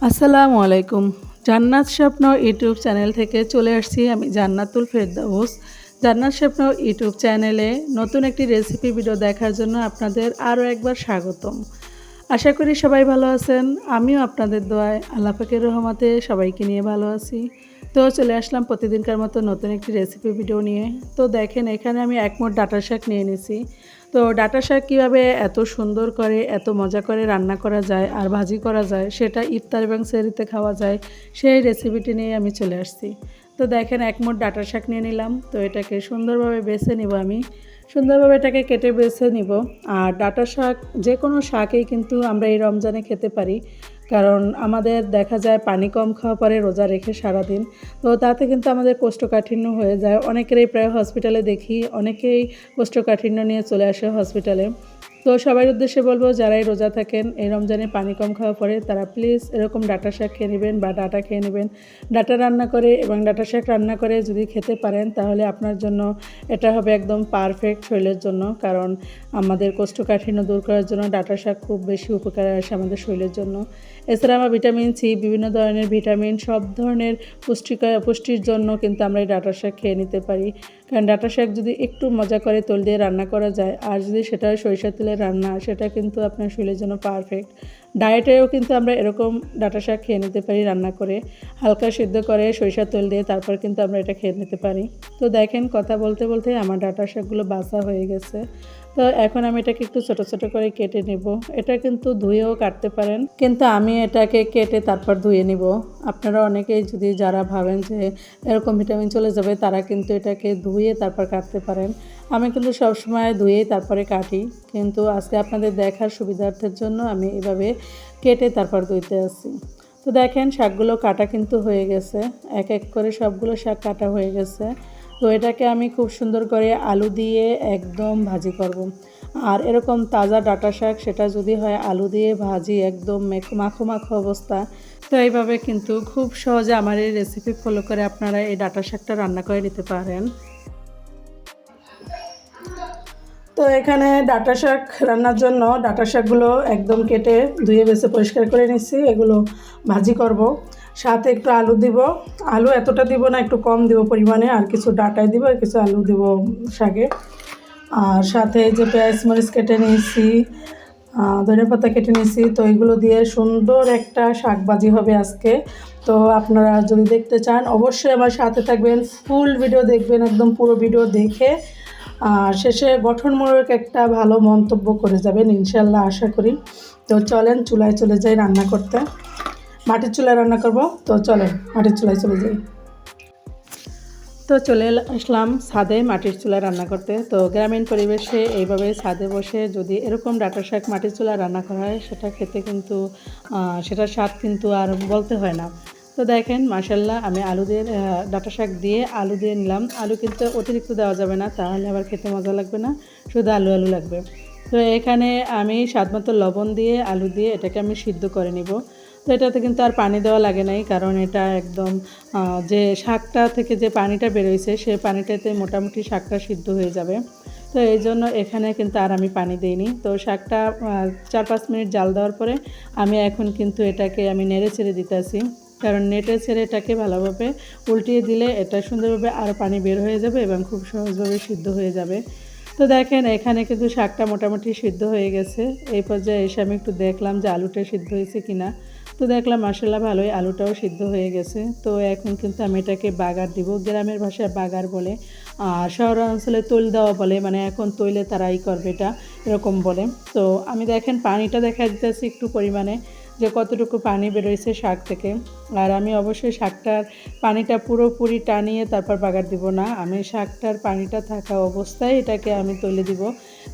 আসসালামু আলাইকুম। জান্নাত স্বপ্ন ইউটিউব চ্যানেল থেকে চলে আসছি আমি জান্নাতুল ফেরদৌস। জান্নাত স্বপ্ন ইউটিউব চ্যানেলে নতুন একটি রেসিপি ভিডিও দেখার জন্য আপনাদের আরও একবার স্বাগতম। আশা করি সবাই ভালো আছেন। আমিও আপনাদের দোয়ায় আল্লাহ পাকের রহমতে সবাইকে নিয়ে ভালো আছি। তো চলে আসলাম প্রতিদিনকার মতো নতুন একটি রেসিপি ভিডিও নিয়ে। তো দেখেন এখানে আমি এক মুঠ ডাঁটা শাক নিয়ে নিয়েছি। তো ডাঁটা শাক কীভাবে এত সুন্দর করে এত মজা করে রান্না করা যায় আর ভাজি করা যায় সেটা ইফতার এবং সেহরিতে খাওয়া যায় সেই রেসিপিটি নিয়ে আমি চলে আসছি। তো দেখেন এক মুঠ ডাঁটা শাক নিয়ে নিলাম। তো এটাকে সুন্দরভাবে বেছে নিব আমি। সুন্দরভাবে এটাকে কেটে বেছে নিব। আর ডাঁটা শাক যে কোনো শাকই কিন্তু আমরা এই রমজানে খেতে পারি, কারণ আমাদের দেখা যায় পানি কম খাওয়া পরে রোজা রেখে সারাদিন, তো তাতে কিন্তু আমাদের কোষ্ঠকাঠিন্য হয়ে যায়। অনেকেরই প্রায় হসপিটালে দেখি অনেকেই কোষ্ঠকাঠিন্য নিয়ে চলে আসে হসপিটালে। তো সবার উদ্দেশ্যে বলবো, যারাই রোজা থাকেন এই রমজানে পানি কম খাওয়া পরে তারা প্লিজ এরকম ডাঁটা শাক খেয়ে নেবেন বা ডাঁটা খেয়ে নেবেন। ডাঁটা রান্না করে এবং ডাঁটা শাক রান্না করে যদি খেতে পারেন তাহলে আপনার জন্য এটা হবে একদম পারফেক্ট শরীরের জন্য, কারণ আমাদের কোষ্ঠকাঠিন্য দূর করার জন্য ডাঁটা শাক খুব বেশি উপকার আসে আমাদের শরীরের জন্য। এছাড়া আমরা ভিটামিন সি, বিভিন্ন ধরনের ভিটামিন, সব ধরনের পুষ্টির জন্য কিন্তু আমরা এই ডাঁটা শাক খেয়ে নিতে পারি। কারণ ডাঁটা শাক যদি একটু মজা করে তেল দিয়ে রান্না করা যায় আর যদি সেটা সরিষার তেলের রান্না, সেটা কিন্তু আপনার শরীরের জন্য পারফেক্ট। ডায়েটেও কিন্তু আমরা এরকম ডাঁটা শাক খেয়ে নিতে পারি রান্না করে, হালকা সিদ্ধ করে সরিষার তেল দিয়ে তারপর কিন্তু আমরা এটা খেয়ে নিতে পারি। তো দেখেন কথা বলতে বলতে আমার ডাঁটা শাকগুলো বাছা হয়ে গেছে। তো এখন আমি এটাকে একটু ছোটো ছোটো করে কেটে নেব। এটা কিন্তু ধুয়েও কাটতে পারেন, কিন্তু আমি এটাকে কেটে তারপর ধুয়ে নিব। আপনারা অনেকেই যদি যারা ভাবেন যে এরকম ভিটামিন চলে যাবে তারা কিন্তু এটাকে ধুয়ে তারপর কাটতে পারেন। আমি কিন্তু সবসময় ধুয়েই তারপরে কাটি, কিন্তু আজকে আপনাদের দেখার সুবিধার্থের জন্য আমি এভাবে কেটে তারপর ধুইতে আসি। তো দেখেন শাকগুলো কাটা কিন্তু হয়ে গেছে, এক এক করে সবগুলো শাক কাটা হয়ে গেছে। তো এটাকে আমি খুব সুন্দর করে আলু দিয়ে একদম ভাজি করব। আর এরকম তাজা ডাঁটা শাক সেটা যদি হয় আলু দিয়ে ভাজি, একদম মাখো মাখো অবস্থা। তো এইভাবে কিন্তু খুব সহজে আমার এই রেসিপি ফলো করে আপনারা এই ডাঁটা শাকটা রান্না করে নিতে পারেন। তো এখানে ডাঁটা শাক রান্নার জন্য ডাঁটা শাকগুলো একদম কেটে ধুয়ে বেছে পরিষ্কার করে নিচ্ছি। এগুলো ভাজি করব, সাথে একটু আলু দিব। আলু এতটা দিব না, একটু কম দিব পরিমাণে, আর কিছু ডাঁটায় দিব আর কিছু আলু দিব শাকে। আর সাথে যে পেঁয়াজ মরিচ কেটে নিয়েছি, ধনেপাতা কেটে নিয়েছি। তো এগুলো দিয়ে সুন্দর একটা শাক ভাজি হবে আজকে। তো আপনারা যদি দেখতে চান অবশ্যই আমার সাথে থাকবেন, ফুল ভিডিও দেখবেন, একদম পুরো ভিডিও দেখে শেষে গঠনমূলক একটা ভালো মন্তব্য করে যাবেন ইনশাল্লাহ, আশা করি। তো চলেন চুলায় চলে যাই রান্না করতে। মাটির চুলায় রান্না করব, তো চলেন মাটির চুলায় চলে যাই। তো চলে আসলাম ছাদে মাটির চুলায় রান্না করতে। তো গ্রামীণ পরিবেশে এইভাবে ছাদে বসে যদি এরকম ডাঁটা শাক মাটির চুলায় রান্না করা হয় সেটা খেতে কিন্তু সেটার স্বাদ কিন্তু আর বলতে হয় না। তো দেখেন মাশাল্লাহ আমি আলু দিয়ে ডাঁটা শাক দিয়ে আলু দিয়ে নিলাম। আলু কিন্তু অতিরিক্ত দেওয়া যাবে না, তাহলে আবার খেতে মজা লাগবে না, শুধু আলু আলু লাগবে। তো এখানে আমি স্বাদমতো লবণ দিয়ে আলু দিয়ে এটাকে আমি সিদ্ধ করে নিব। তো এটাতে কিন্তু আর পানি দেওয়া লাগে নাই, কারণ এটা একদম যে শাকটা থেকে যে পানিটা বেরোইছে সেই পানিটাতে মোটামুটি শাকটা সিদ্ধ হয়ে যাবে। তো এই জন্য এখানে কিন্তু আর আমি পানি দিইনি। তো শাকটা 4-5 মিনিট জাল দেওয়ার পরে আমি এখন কিন্তু এটাকে আমি নেড়ে ছেড়ে দিতেছি, কারণ নেড়ে ছেড়ে এটাকে ভালোভাবে উল্টিয়ে দিলে এটা সুন্দরভাবে আরও পানি বের হয়ে যাবে এবং খুব সহজভাবে সিদ্ধ হয়ে যাবে। তো দেখেন এখানে কিন্তু শাকটা মোটামুটি সিদ্ধ হয়ে গেছে। এই পর্যায়ে এসে আমি একটু দেখলাম যে আলুটা সিদ্ধ হয়েছে কিনা। তো দেখলাম মাশাআল্লাহ ভালোই আলুটাও সিদ্ধ হয়ে গেছে। তো এখন কিন্তু আমি এটাকে বাগার দিব, গ্রামের ভাষায় বাগার বলে, আর শহরাঞ্চলে তৈল দেওয়া বলে, মানে এখন তৈলে তারাই করবে এটা এরকম বলে। তো আমি দেখেন পানিটা দেখা দিতেছি একটু পরিমাণে, যে কতটুকু পানি বেরোইছে শাক থেকে। আর আমি অবশ্যই শাকটার পানিটা পুরোপুরি টানিয়ে তারপর বাগার দিব না, আমি শাকটার পানিটা থাকা অবস্থায় এটাকে আমি তৈলে দিব,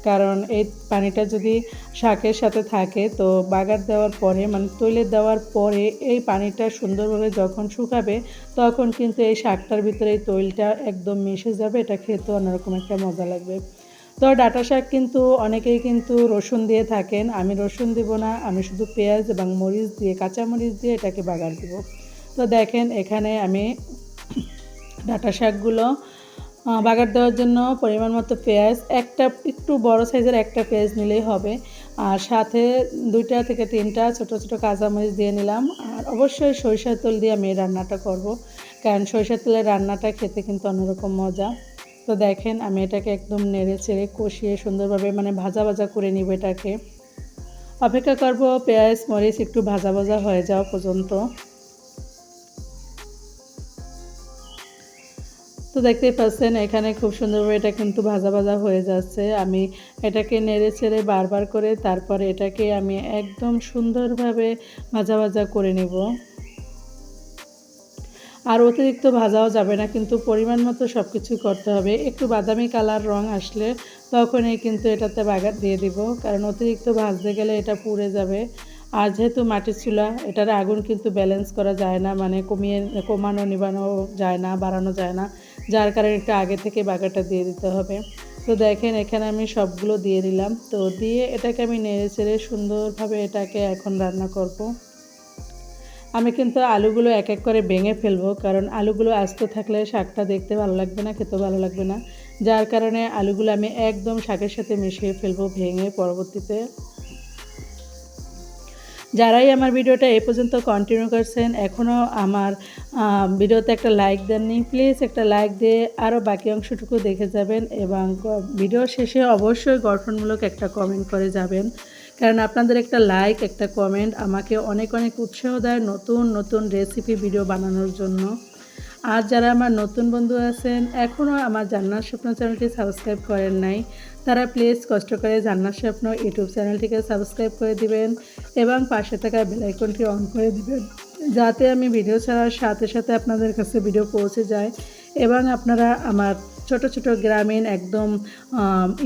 কারণ এই পানিটা যদি শাকের সাথে থাকে তো বাগার দেওয়ার পরে মানে তৈলে দেওয়ার পরে এই পানিটা সুন্দরভাবে যখন শুকাবে তখন কিন্তু এই শাকটার ভিতরে এই তৈলটা একদম মিশে যাবে, এটা খেতে অন্যরকম একটা মজা লাগবে। তো ডাঁটা শাক কিন্তু অনেকেই কিন্তু রসুন দিয়ে থাকেন, আমি রসুন দিব না, আমি শুধু পেঁয়াজ এবং মরিচ দিয়ে, কাঁচা মরিচ দিয়ে এটাকে বাগার দিব। তো দেখেন এখানে আমি ডাঁটা শাকগুলো বাগার দেওয়ার জন্য পরিমাণ মতো পেঁয়াজ, একটা একটু বড় সাইজের একটা পেঁয়াজ নিলেই হবে। আর সাথে 2টা থেকে 3টা ছোটো ছোটো কাঁচামরিচ দিয়ে নিলাম। আর অবশ্যই সরিষার তেল দিয়ে আমি এই রান্নাটা করব, কারণ সরিষার তেলের রান্নাটা খেতে কিন্তু অন্যরকম মজা। তো দেখেন আমি এটাকে একদম নেড়ে চেড়ে কষিয়ে সুন্দরভাবে মানে ভাজা ভাজা করে নিব। এটাকে অপেক্ষা করব পেঁয়াজ মরিচ একটু ভাজা ভাজা হয়ে যাওয়া পর্যন্ত। তো দেখতেই পাচ্ছেন এখানে খুব সুন্দরভাবে এটা কিন্তু ভাজা ভাজা হয়ে যাচ্ছে। আমি এটাকে নেড়ে চেড়ে বারবার করে তারপরে এটাকে আমি একদম সুন্দরভাবে ভাজা ভাজা করে নেব। আর অতিরিক্ত ভাজাও যাবে না, কিন্তু পরিমাণ মতো সব কিছু করতে হবে। একটু বাদামি কালার রং আসলে তখনই কিন্তু এটাতে বাগার দিয়ে দিব, কারণ অতিরিক্ত ভাজতে গেলে এটা পুড়ে যাবে। আর যেহেতু মাটির চুলা, এটার আগুন কিন্তু ব্যালেন্স করা যায় না, মানে কমানো নিবানো যায় না, বাড়ানো যায় না, যার কারণে একটু আগে থেকে বাগারটা দিয়ে দিতে হবে। তো দেখেন এখানে আমি সবগুলো দিয়ে দিলাম। তো দিয়ে এটাকে আমি নেড়ে চেড়ে সুন্দরভাবে এটাকে এখন রান্না করব। আমি কিন্তু আলুগুলো এক এক করে ভেঙে ফেলবো, কারণ আলুগুলো আস্ত থাকলে শাকটা দেখতে ভালো লাগবে না, খেতেও ভালো লাগবে না। যার কারণে আলুগুলো আমি একদম শাকের সাথে মিশিয়ে ফেলবো ভেঙে পরবর্তীতে। যারাই আমার ভিডিওটা এই পর্যন্ত কন্টিনিউ করছেন, এখনও আমার ভিডিওতে একটা লাইক দেননি, প্লিজ একটা লাইক দিয়ে আরও বাকি অংশটুকু দেখে যাবেন এবং ভিডিও শেষে অবশ্যই গঠনমূলক একটা কমেন্ট করে যাবেন, কারণ আপনাদের একটা লাইক একটা কমেন্ট আমাকে অনেক অনেক উৎসাহ দেয় নতুন নতুন রেসিপি ভিডিও বানানোর জন্য। আর যারা আমার নতুন বন্ধু আছেন, এখনও আমার জান্নাত স্বপ্ন চ্যানেলটি সাবস্ক্রাইব করেন নাই, তারা প্লিজ কষ্ট করে জান্নাত স্বপ্ন ইউটিউব চ্যানেলটিকে সাবস্ক্রাইব করে দিবেন এবং পাশে থাকা বেল আইকনটি অন করে দিবেন, যাতে আমি ভিডিও ছাড়ার সাথে সাথে আপনাদের কাছে ভিডিও পৌঁছে যায় এবং আপনারা আমার ছোট ছোট গ্রামীণ একদম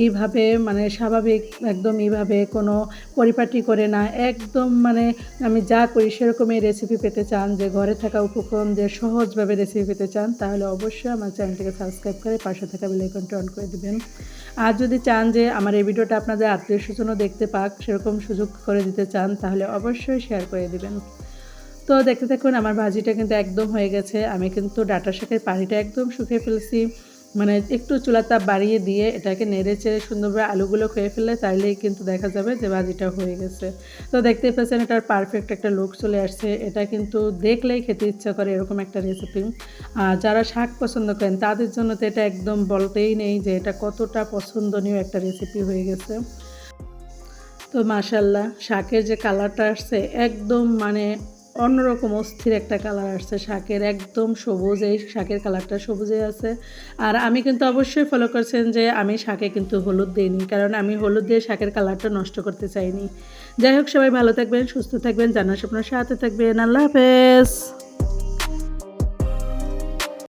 এইভাবে মানে স্বাভাবিক একদম এইভাবে কোনো পরিপাটি করে না, একদম মানে আমি যা করি সেরকমই রেসিপি পেতে চান, যে ঘরে থাকা উপকরণ দিয়ে সহজভাবে রেসিপি পেতে চান, তাহলে অবশ্যই আমার চ্যানেলটিকে সাবস্ক্রাইব করে পাশে থাকা বেল আইকনটি অন করে দিবেন। আর যদি চান যে আমার এই ভিডিওটা আপনাদের আত্মীয় স্বজনও দেখতে পাক, সেরকম সুযোগ করে দিতে চান, তাহলে অবশ্যই শেয়ার করে দিবেন। তো দেখতে দেখুন আমার ভাজিটা কিন্তু একদম হয়ে গেছে। আমি কিন্তু ডাঁটা শাকের পানিটা একদম শুকিয়ে ফেলছি, মানে একটু চুলার তাপ বাড়িয়ে দিয়ে এটাকে নেড়ে চেড়ে সুন্দরভাবে আলুগুলো খেয়ে ফেললে তাইলেই কিন্তু দেখা যাবে যে ভাজিটা হয়ে গেছে। তো দেখতেই পাচ্ছেন এটার পারফেক্ট একটা লুক চলে আসছে। এটা কিন্তু দেখলেই খেতে ইচ্ছা করে এরকম একটা রেসিপি। আর যারা শাক পছন্দ করেন তাদের জন্য তো এটা একদম বলতেই নেই যে এটা কতটা পছন্দনীয় একটা রেসিপি হয়ে গেছে। তো মাশাআল্লাহ শাকের যে কালারটা আসছে একদম মানে অন্যরকম অস্থির একটা কালার আসছে শাকের, একদম সবুজ, এই শাকের কালারটা সবুজে আছে। আর আমি কিন্তু অবশ্যই ফলো করছেন যে আমি শাকে কিন্তু হলুদ দিইনি, কারণ আমি হলুদ দিয়ে শাকের কালারটা নষ্ট করতে চাইনি। যাই হোক, সবাই ভালো থাকবেন, সুস্থ থাকবেন, জান্নাত স্বপ্নের সাথে থাকবেন। আল্লাহ হাফেজ।